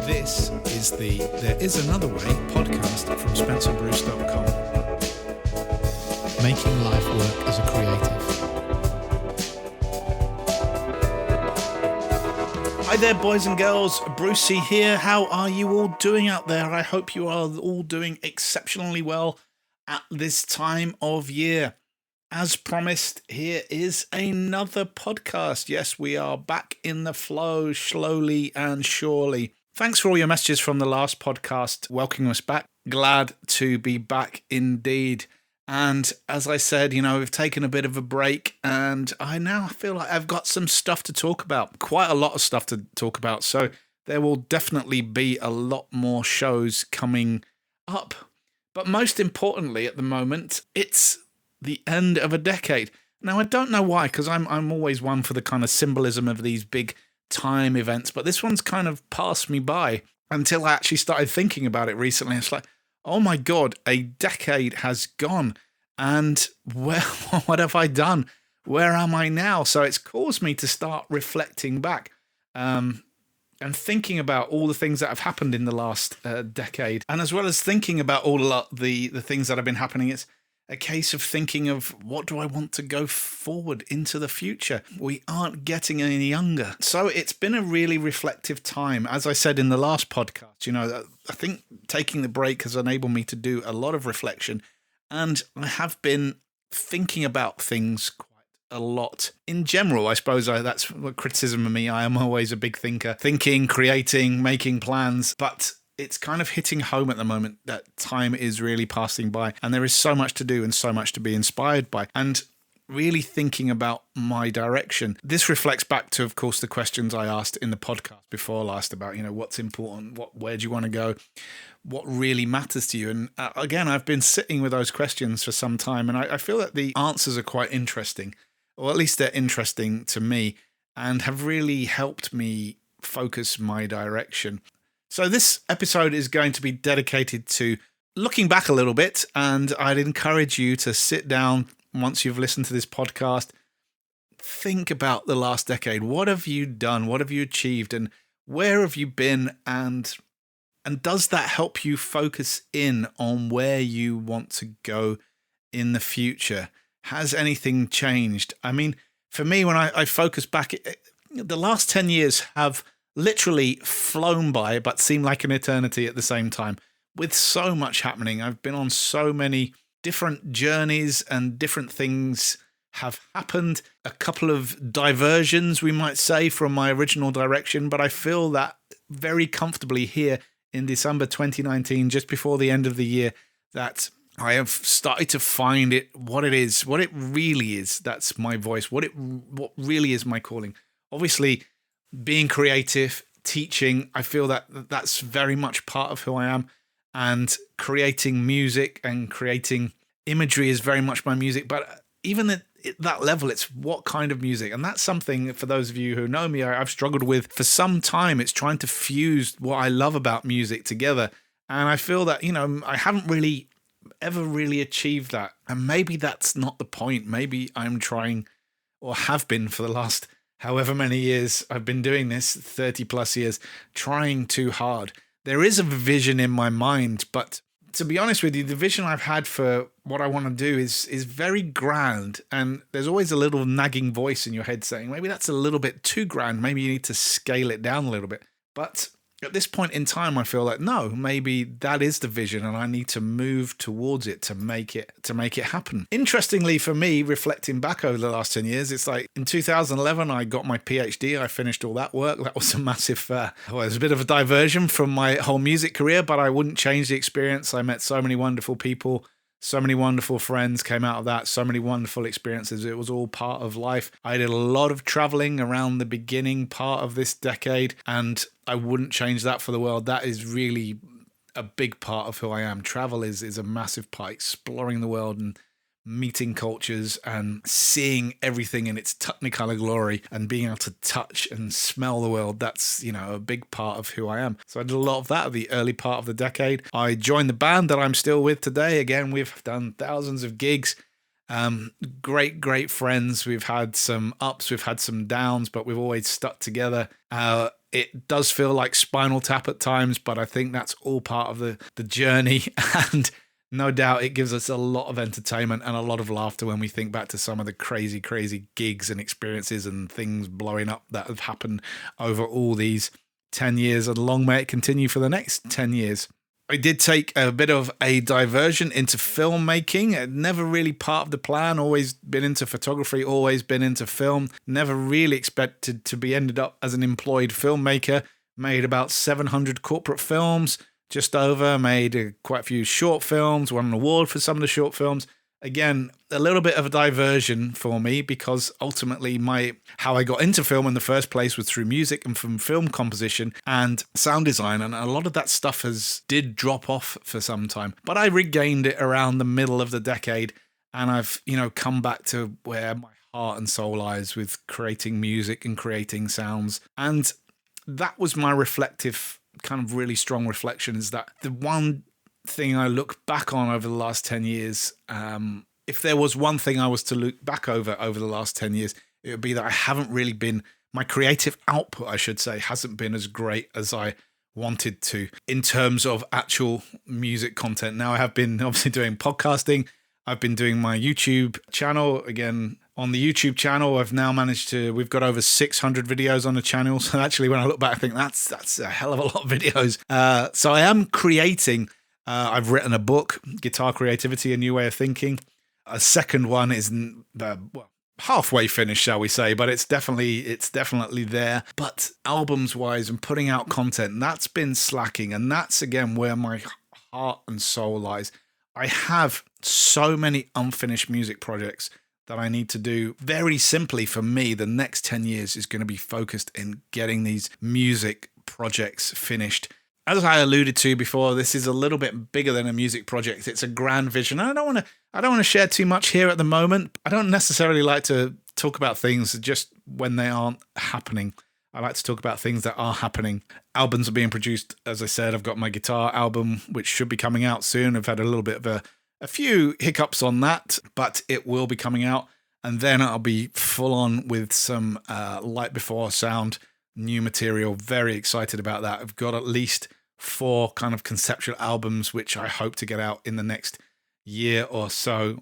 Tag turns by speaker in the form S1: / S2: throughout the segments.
S1: This is the There Is Another Way podcast from SpencerBruce.com. Making life work as a creative. Hi there, boys and girls. Brucey here. How are you all doing out there? I hope you are all doing exceptionally well at this time of year. As promised, here is another podcast. Yes, we are back in the flow, slowly and surely. Thanks for all your messages from the last podcast, welcoming us back. Glad to be back indeed. And as I said, we've taken a bit of a break, and I now feel like I've got some stuff to talk about. Quite a lot of stuff to talk about. So there will definitely be a lot more shows coming up. But most importantly, at the moment, it's the end of a decade. Now, I don't know why, because I'm always one for the kind of symbolism of these big time events, but this one's kind of passed me by until I actually started thinking about it recently. It's like, oh my God, a decade has gone, and what have I done? Where am I now? So it's caused me to start reflecting back and thinking about all the things that have happened in the last decade, and as well as thinking about all the things that have been happening, it's a case of thinking of what do I want to go forward into the future. We aren't getting any younger. So it's been a really reflective time. As I said in the last podcast, I think taking the break has enabled me to do a lot of reflection. And I have been thinking about things quite a lot. In general, I suppose that's a criticism of me. I am always a big thinker. Thinking, creating, making plans. But it's kind of hitting home at the moment that time is really passing by, and there is so much to do and so much to be inspired by, and really thinking about my direction. This reflects back to, of course, the questions I asked in the podcast before last about, what's important, where do you want to go, what really matters to you. And again, I've been sitting with those questions for some time, and I feel that the answers are quite interesting, or at least they're interesting to me, and have really helped me focus my direction. So this episode is going to be dedicated to looking back a little bit, and I'd encourage you to sit down once you've listened to this podcast, think about the last decade. What have you done? What have you achieved? And where have you been? And does that help you focus in on where you want to go in the future? Has anything changed? I mean, for me, when I focus back, the last 10 years have literally flown by, but seem like an eternity at the same time, with so much happening. I've been on so many different journeys, and different things have happened. A couple of diversions, we might say, from my original direction, but I feel that very comfortably here in December 2019, just before the end of the year, that I have started to find what it really is. That's my voice, what really is my calling. Obviously, being creative, teaching, I feel that that's very much part of who I am, and creating music and creating imagery is very much my music. But even at that level, it's what kind of music, and that's something, for those of you who know me, I've struggled with for some time. It's trying to fuse what I love about music together, and I feel that I haven't really ever really achieved that, and maybe that's not the point. Maybe I'm trying, or have been for the last however many years I've been doing this, 30 plus years, trying too hard. There is a vision in my mind, but to be honest with you, the vision I've had for what I want to do is very grand. And there's always a little nagging voice in your head saying, maybe that's a little bit too grand. Maybe you need to scale it down a little bit. But at this point in time, I feel like, no, maybe that is the vision, and I need to move towards it to make it happen. Interestingly for me, reflecting back over the last 10 years, it's like in 2011, I got my PhD. I finished all that work. That was a massive, it was a bit of a diversion from my whole music career, but I wouldn't change the experience. I met so many wonderful people. So many wonderful friends came out of that, so many wonderful experiences. It was all part of life. I did a lot of traveling around the beginning part of this decade, and I wouldn't change that for the world. That is really a big part of who I am. Travel is a massive part, exploring the world and meeting cultures and seeing everything in its technicolor glory and being able to touch and smell the world. That's, a big part of who I am. So I did a lot of that at the early part of the decade. I joined the band that I'm still with today. Again, we've done thousands of gigs. Great friends. We've had some ups, we've had some downs, but we've always stuck together. It does feel like Spinal Tap at times, but I think that's all part of the journey. And no doubt it gives us a lot of entertainment and a lot of laughter when we think back to some of the crazy, crazy gigs and experiences and things blowing up that have happened over all these 10 years. And long may it continue for the next 10 years. I did take a bit of a diversion into filmmaking. Never really part of the plan. Always been into photography, always been into film. Never really expected to be ended up as an employed filmmaker. Made about 700 corporate films, just over. Made quite a few short films, won an award for some of the short films. Again, a little bit of a diversion for me because ultimately how I got into film in the first place was through music and from film composition and sound design, and a lot of that stuff did drop off for some time. But I regained it around the middle of the decade, and I've come back to where my heart and soul lies with creating music and creating sounds. And that was my reflective, kind of really strong reflection, is that the one thing I look back on over the last 10 years, if there was one thing I was to look back over the last 10 years, it would be that I haven't really been, my creative output, I should say, hasn't been as great as I wanted to in terms of actual music content. Now I have been obviously doing podcasting. I've been doing my YouTube channel. Again, on the YouTube channel, I've now we've got over 600 videos on the channel. So actually, when I look back, I think that's a hell of a lot of videos. So I am creating. I've written a book, Guitar Creativity, A New Way of Thinking. A second one is halfway finished, shall we say, but it's definitely there. But albums-wise and putting out content, that's been slacking. And that's, again, where my heart and soul lies. I have so many unfinished music projects that I need to do. Very simply, for me, the next 10 years is going to be focused in getting these music projects finished. As I alluded to before, this is a little bit bigger than a music project. It's a grand vision. I don't want to share too much here at the moment. I don't necessarily like to talk about things just when they aren't happening. I like to talk about things that are happening. Albums are being produced. As I said, I've got my guitar album, which should be coming out soon. I've had a little bit of a few hiccups on that, but it will be coming out. And then I'll be full on with some Light Before Sound new material. Very excited about that. I've got at least 4 kind of conceptual albums, which I hope to get out in the next year or so.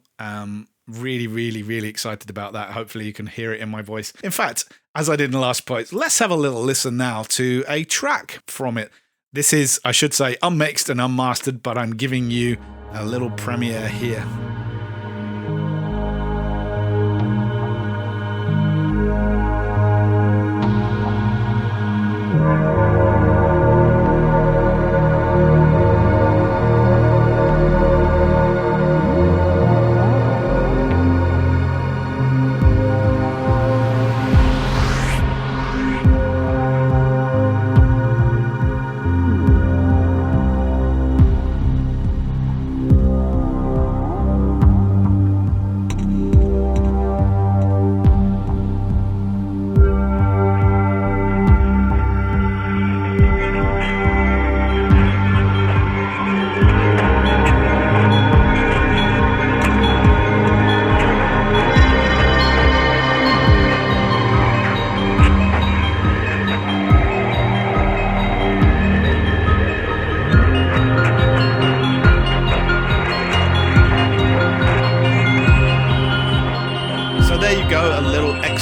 S1: Really, really, really excited about that. Hopefully you can hear it in my voice. In fact, as I did in the last post, let's have a little listen now to a track from it. This is, I should say, unmixed and unmastered, but I'm giving you a little premiere here.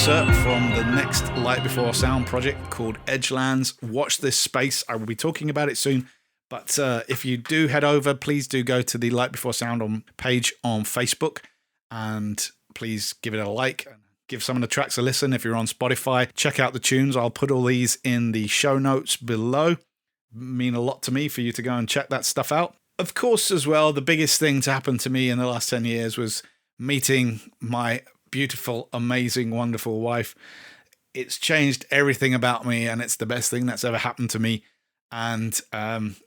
S1: From the next Light Before Sound project called Edgelands. Watch this space. I will be talking about it soon. But if you do head over, please do go to the Light Before Sound page on Facebook. And please give it a like. Give some of the tracks a listen. If you're on Spotify, check out the tunes. I'll put all these in the show notes below. Mean a lot to me for you to go and check that stuff out. Of course, as well, the biggest thing to happen to me in the last 10 years was meeting my beautiful, amazing, wonderful wife. It's changed everything about me, and it's the best thing that's ever happened to me. And I'm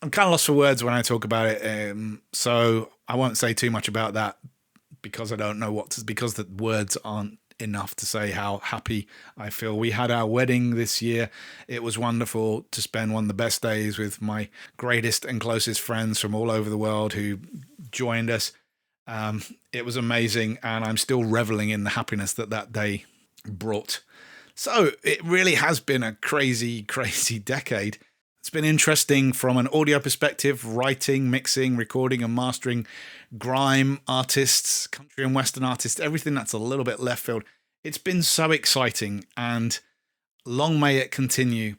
S1: kind of lost for words when I talk about it, so I won't say too much about that because I don't know because the words aren't enough to say how happy I feel. We had our wedding this year. It was wonderful to spend one of the best days with my greatest and closest friends from all over the world who joined us. It was amazing, and I'm still reveling in the happiness that day brought. So it really has been a crazy, crazy decade. It's been interesting from an audio perspective, writing, mixing, recording and mastering, grime artists, country and western artists, everything that's a little bit left field. It's been so exciting, and long may it continue.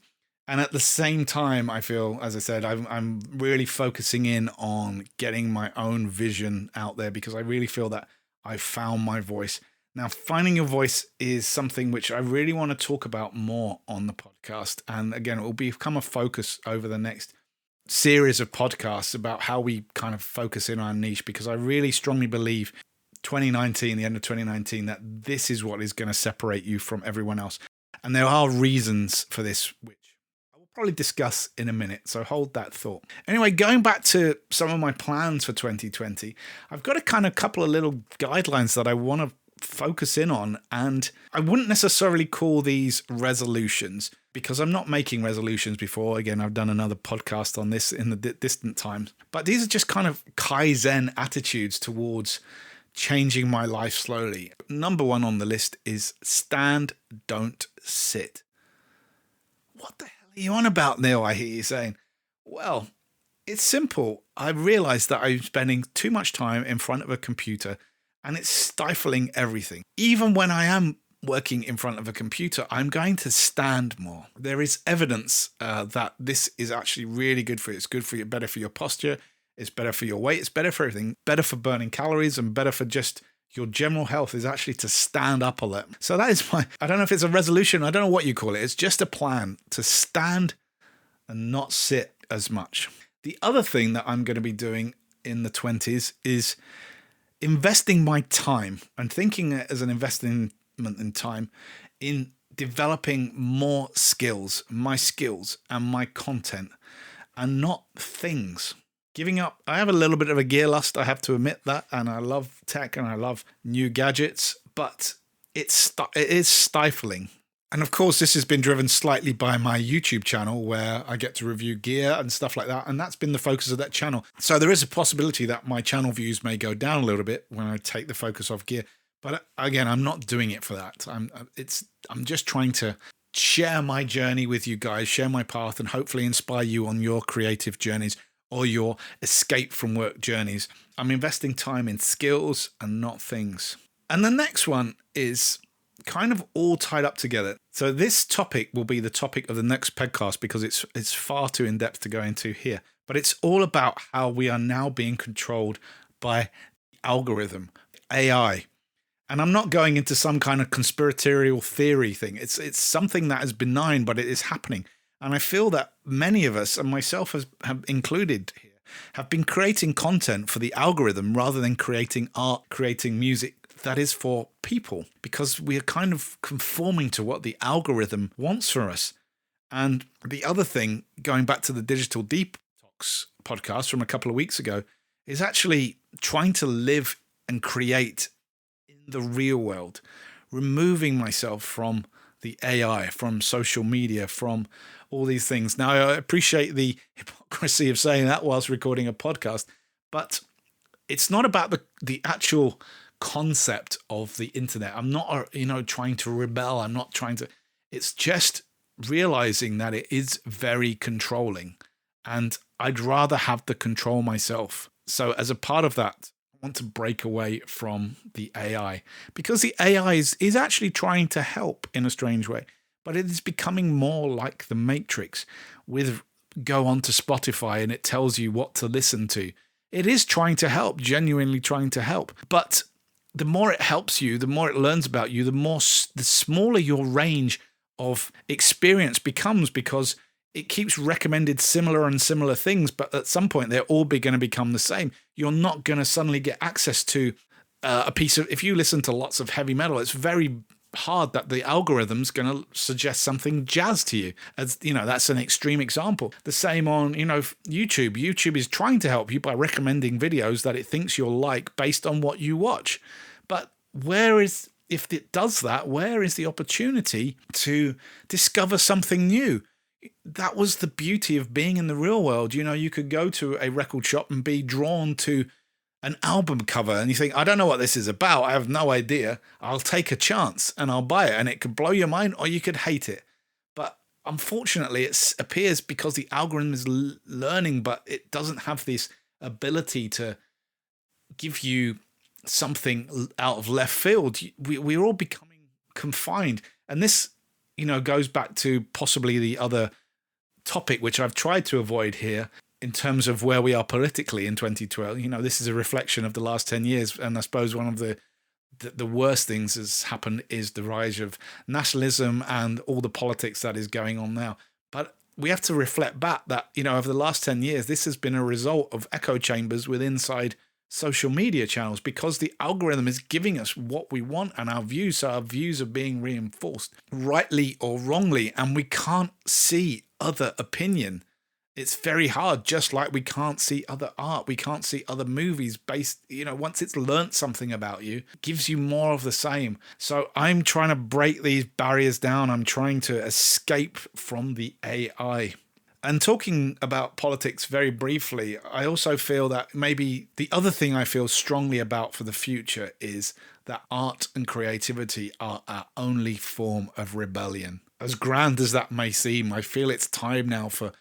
S1: And at the same time, I feel, as I said, I'm really focusing in on getting my own vision out there, because I really feel that I've found my voice. Now, finding your voice is something which I really want to talk about more on the podcast. And again, it will become a focus over the next series of podcasts about how we kind of focus in on our niche, because I really strongly believe 2019, the end of 2019, that this is what is going to separate you from everyone else. And there are reasons for this, which I will probably discuss in a minute. So hold that thought. Anyway, going back to some of my plans for 2020, I've got a couple of little guidelines that I want to focus in on, and I wouldn't necessarily call these resolutions, because I'm not making resolutions before. Again, I've done another podcast on this in the distant times, but these are just kind of Kaizen attitudes towards changing my life slowly. Number one on the list is stand, don't sit. What the hell are you on about, Neil? I hear you saying. Well, it's simple. I realized that I'm spending too much time in front of a computer, and it's stifling everything. Even when I am working in front of a computer, I'm going to stand more. There is evidence that this is actually really good for you. It's good for you, better for your posture. It's better for your weight. It's better for everything. Better for burning calories, and better for just your general health is actually to stand up a lot. So that is I don't know if it's a resolution. I don't know what you call it. It's just a plan to stand and not sit as much. The other thing that I'm going to be doing in the 20s is investing my time, and thinking as an investment in time, in developing more skills, my skills and my content, and not things. Giving up. I have a little bit of a gear lust, I have to admit that, and I love tech and I love new gadgets, but it is stifling. And of course, this has been driven slightly by my YouTube channel, where I get to review gear and stuff like that. And that's been the focus of that channel. So there is a possibility that my channel views may go down a little bit when I take the focus off gear. But again, I'm not doing it for that. I'm just trying to share my journey with you guys, share my path, and hopefully inspire you on your creative journeys or your escape from work journeys. I'm investing time in skills and not things. And the next one is kind of all tied up together. So this topic will be the topic of the next podcast, because it's far too in-depth to go into here. But it's all about how we are now being controlled by algorithm, AI. And I'm not going into some kind of conspiratorial theory thing. It's something that is benign, but it is happening. And I feel that many of us, and myself have included here, have been creating content for the algorithm rather than creating art, creating music that is for people, because we are kind of conforming to what the algorithm wants from us. And the other thing, going back to the Digital Detox podcast from a couple of weeks ago, is actually trying to live and create in the real world, removing myself from the AI, from social media, from all these things. Now, I appreciate the hypocrisy of saying that whilst recording a podcast, but it's not about the actual concept of the internet. I'm not, trying to rebel. I'm not trying to. It's just realizing that it is very controlling, and I'd rather have the control myself. So as a part of that, I want to break away from the AI, because the AI is actually trying to help in a strange way, but it is becoming more like the Matrix. Go on to Spotify and it tells you what to listen to. It is trying to help, genuinely trying to help, but the more it helps you, the more it learns about you, the smaller your range of experience becomes, because it keeps recommended similar and similar things, but at some point they're all going to become the same. You're not going to suddenly get access to a piece of, if you listen to lots of heavy metal, it's very hard that the algorithm's going to suggest something jazz to you. As that's an extreme example. The same on, YouTube. YouTube is trying to help you by recommending videos that it thinks you'll like based on what you watch. But if it does that, where is the opportunity to discover something new? That was the beauty of being in the real world. You could go to a record shop and be drawn to an album cover and you think, I don't know what this is about, I have no idea, I'll take a chance and I'll buy it, and it could blow your mind or you could hate it. But unfortunately, it appears because the algorithm is learning, but it doesn't have this ability to give you something out of left field. We're all becoming confined. And this, goes back to possibly the other topic, which I've tried to avoid here, in terms of where we are politically in 2012. This is a reflection of the last 10 years. And I suppose one of the worst things that's happened is the rise of nationalism and all the politics that is going on now. But we have to reflect back that, over the last 10 years, this has been a result of echo chambers inside social media channels, because the algorithm is giving us what we want and our views are being reinforced, rightly or wrongly, and we can't see other opinion. It's very hard, just like we can't see other art. We can't see other movies based, once it's learnt something about you, it gives you more of the same. So I'm trying to break these barriers down. I'm trying to escape from the AI. And talking about politics very briefly, I also feel that maybe the other thing I feel strongly about for the future is that art and creativity are our only form of rebellion. As grand as that may seem, I feel it's time now for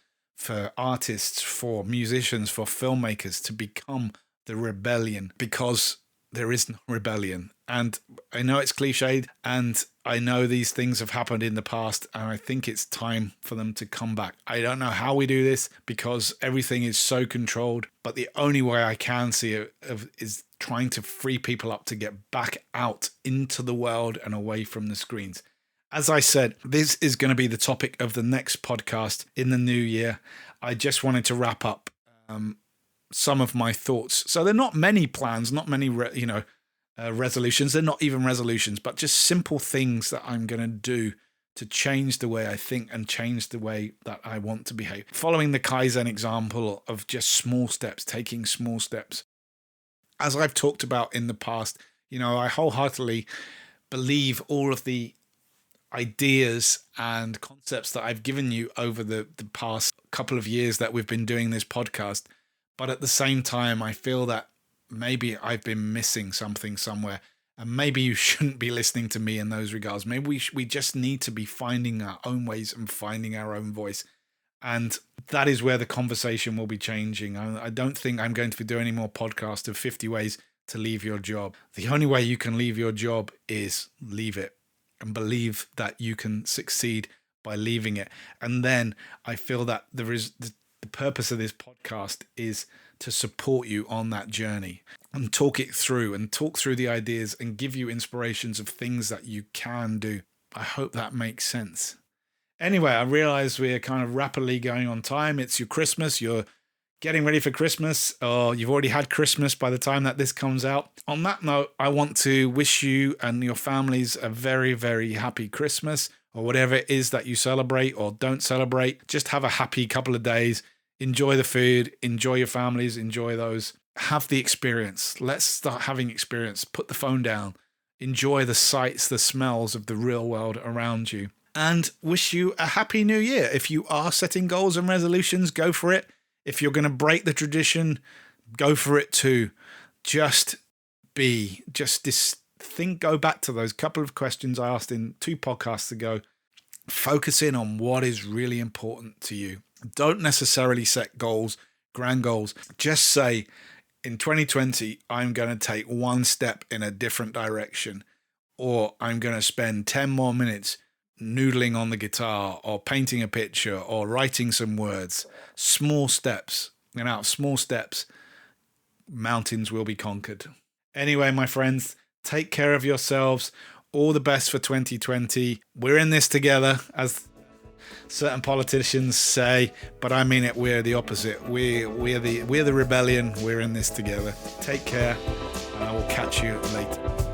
S1: artists, for musicians, for filmmakers to become the rebellion, because there is no rebellion. And I know it's cliched, and I know these things have happened in the past, and I think it's time for them to come back. I don't know how we do this because everything is so controlled, but the only way I can see it is trying to free people up to get back out into the world and away from the screens. As I said, this is going to be the topic of the next podcast in the new year. I just wanted to wrap up some of my thoughts. So they're not many plans, not many, resolutions. They're not even resolutions, but just simple things that I'm going to do to change the way I think and change the way that I want to behave. Following the Kaizen example of just small steps, taking small steps. As I've talked about in the past, I wholeheartedly believe all of the ideas and concepts that I've given you over the past couple of years that we've been doing this podcast. But at the same time, I feel that maybe I've been missing something somewhere, and maybe you shouldn't be listening to me in those regards. Maybe we just need to be finding our own ways and finding our own voice. And that is where the conversation will be changing. I don't think I'm going to do any more podcasts of 50 ways to leave your job. The only way you can leave your job is leave it, and believe that you can succeed by leaving it. And then I feel that there is the purpose of this podcast is to support you on that journey and talk it through and talk through the ideas and give you inspirations of things that you can do. I hope that makes sense. Anyway, I realize we're kind of rapidly going on time. It's your Christmas. You're getting ready for Christmas, or you've already had Christmas by the time that this comes out. On that note, I want to wish you and your families a very, very happy Christmas, or whatever it is that you celebrate or don't celebrate. Just have a happy couple of days. Enjoy the food, enjoy your families, enjoy those. Have the experience. Let's start having experience. Put the phone down. Enjoy the sights, the smells of the real world around you. And wish you a happy new year. If you are setting goals and resolutions, go for it. If you're going to break the tradition, go for it too. Just think, go back to those couple of questions I asked in 2 podcasts ago. Focus in on what is really important to you. Don't necessarily set goals, grand goals. Just say, in 2020, I'm going to take one step in a different direction, or I'm going to spend 10 more minutes noodling on the guitar or painting a picture or writing some words. Small steps. And out of small steps, mountains will be conquered. Anyway, my friends, take care of yourselves. All the best for 2020. We're in this together, as certain politicians say, but I mean it. We're the opposite. We're the rebellion. We're in this together. Take care, and I will catch you later.